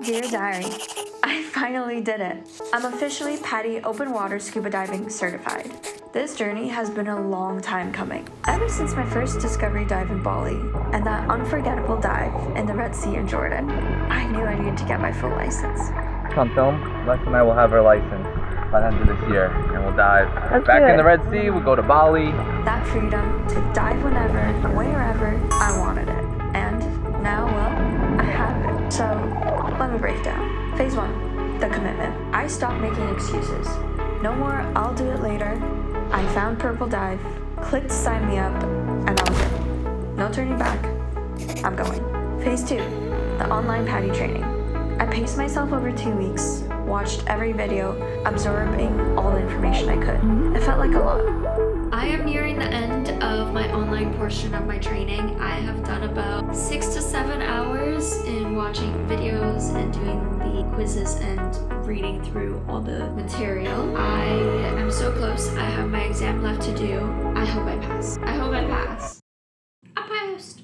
Dear Diary, I finally did it. I'm officially PADI Open Water Scuba Diving certified. This journey has been a long time coming, ever since my first discovery dive in Bali and that unforgettable dive in the Red Sea in Jordan. I knew I needed to get my full license. On film, Les and I will have our license by the end of this year, and we'll dive back in the Red Sea. We'll go to Bali. That freedom to dive whenever, wherever I wanted it. And now, well, I have it. So let me break down. Phase 1, the commitment. I stopped making excuses. No more, I'll do it later. I found Purple Dive, clicked sign me up, and that was it. No turning back. I'm going. Phase 2, the online PADI training. I paced myself over 2 weeks, watched every video, absorbing all the information I could. It felt like a lot. I am nearing the end of my online portion of my training. I have done about 6 to 7 hours in watching videos and doing the quizzes and reading through all the material. I am so close. I have my exam left to do. I hope I pass. I hope I pass. I passed.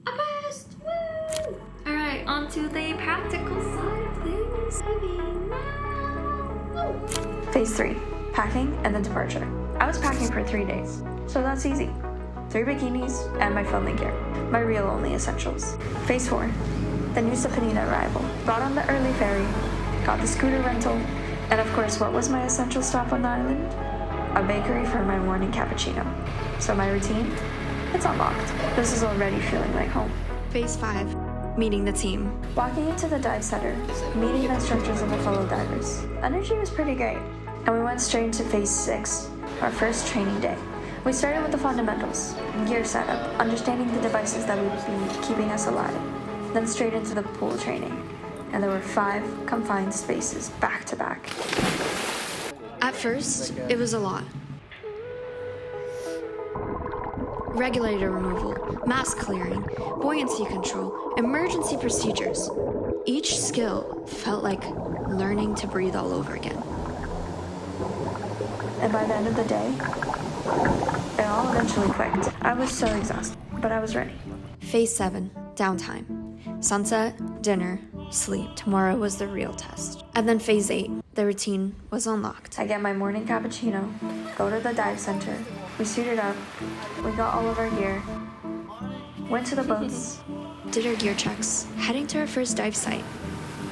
I passed. Woo! Alright, on to the practical side of things. Phase 3, packing and then departure. I was packing for 3 days, so that's easy. 3 bikinis and my filming gear, my real only essentials. Phase 4, the Nusa Penida arrival. Got on the early ferry, got the scooter rental, and of course, what was my essential stop on the island? A bakery for my morning cappuccino. So my routine? It's unlocked. This is already feeling like home. Phase 5, meeting the team. Walking into the dive center, meeting the instructors and the fellow divers. Energy was pretty great, and we went straight into Phase 6, our first training day. We started with the fundamentals, gear setup, understanding the devices that would be keeping us alive, then straight into the pool training. And there were 5 confined spaces back to back. At first, it was a lot. Regulator removal, mask clearing, buoyancy control, emergency procedures. Each skill felt like learning to breathe all over again. And by the end of the day, it all eventually clicked. I was so exhausted, but I was ready. Phase 7, downtime. Sunset, dinner, sleep. Tomorrow was the real test. And then Phase 8, the routine was unlocked. I get my morning cappuccino, go to the dive center, we suited up, we got all of our gear, went to the boats, did our gear checks, heading to our first dive site.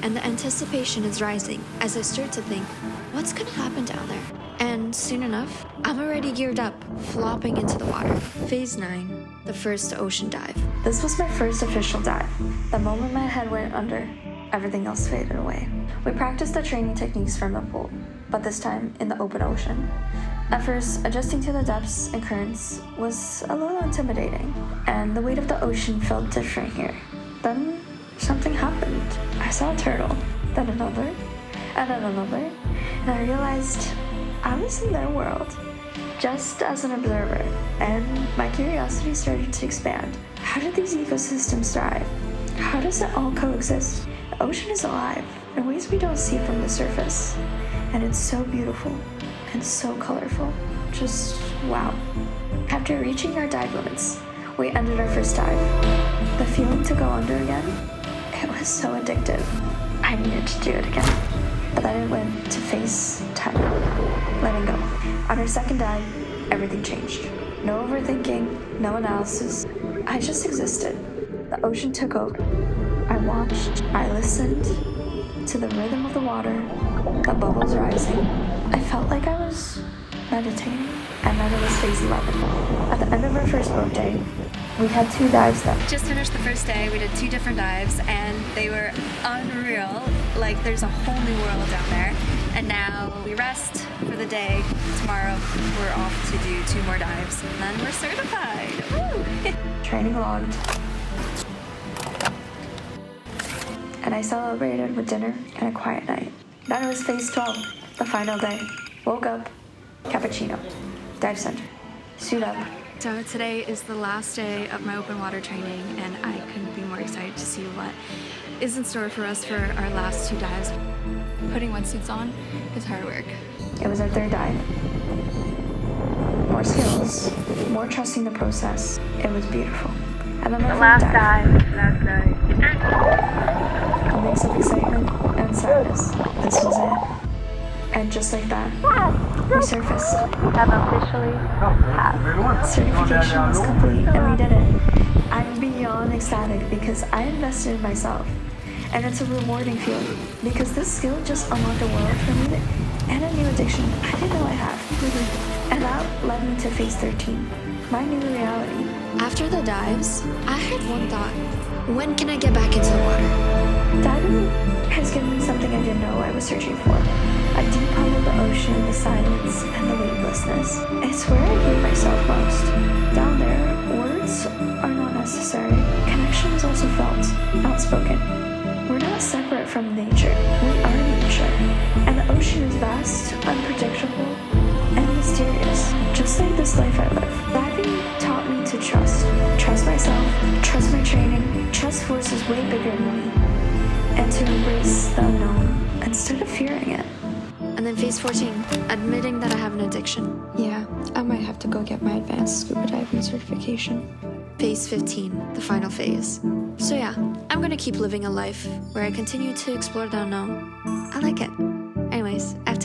And the anticipation is rising as I start to think, what's gonna happen down there? And soon enough, I'm already geared up, flopping into the water. Phase 9, the first ocean dive. This was my first official dive. The moment my head went under, everything else faded away. We practiced the training techniques from the pool, but this time in the open ocean. At first, adjusting to the depths and currents was a little intimidating, and the weight of the ocean felt different here. Then something happened. I saw a turtle, then another, and then another, and I realized I was in their world, just as an observer, and my curiosity started to expand. How do these ecosystems thrive? How does it all coexist? The ocean is alive in ways we don't see from the surface, and it's so beautiful and so colorful. Just wow. After reaching our dive limits, we ended our first dive. The feeling to go under again, it was so addictive. I needed to do it again. But then it went to Phase 10, letting go. On our second dive, everything changed. No overthinking, no analysis. I just existed. The ocean took over. I watched, I listened to the rhythm of the water, the bubbles rising. I felt like I was meditating. And then it was Phase 11. At the end of our first boat day, we had 2 dives done. Just finished the first day. We did 2 different dives and they were unreal. Like there's a whole new world down there. And now we rest for the day. Tomorrow we're off to do 2 more dives and then we're certified. Woo! Training logged. And I celebrated with dinner and a quiet night. Then it was Phase 12, the final day. Woke up, cappuccino, dive center, suit up. So today is the last day of my open water training and I couldn't be more excited to see what is in store for us for our last 2 dives. Putting wetsuits on is hard work. It was our 3rd dive. More skills, more trusting the process. It was beautiful. And then the last dive. Last night. The mix of excitement and sadness. This was it. And just like that, we surfaced. Have officially passed. Certification was complete, and we did it. I'm beyond ecstatic because I invested in myself. And it's a rewarding feeling because this skill just unlocked a world for me and a new addiction I didn't know I had. And that led me to phase 13, my new reality. After the dives, I had one thought. When can I get back into the water? Diving has given me something I didn't know I was searching for. A deep hum of the ocean, the silence, and the weightlessness. It's where I hear myself most. Down there, words are not necessary. Connection is also felt, not spoken. We're not separate from nature. We are nature. And the ocean is vast, unpredictable, and mysterious. Just like this life I live. Diving taught me to trust. Trust myself, trust my training, trust forces way bigger than me. And to embrace the unknown instead of fearing it. And then phase 14, admitting that I have an addiction. Yeah, I might have to go get my advanced scuba diving certification. Phase 15, the final phase. So yeah, I'm gonna keep living a life where I continue to explore the unknown. I like it. Anyways, I have to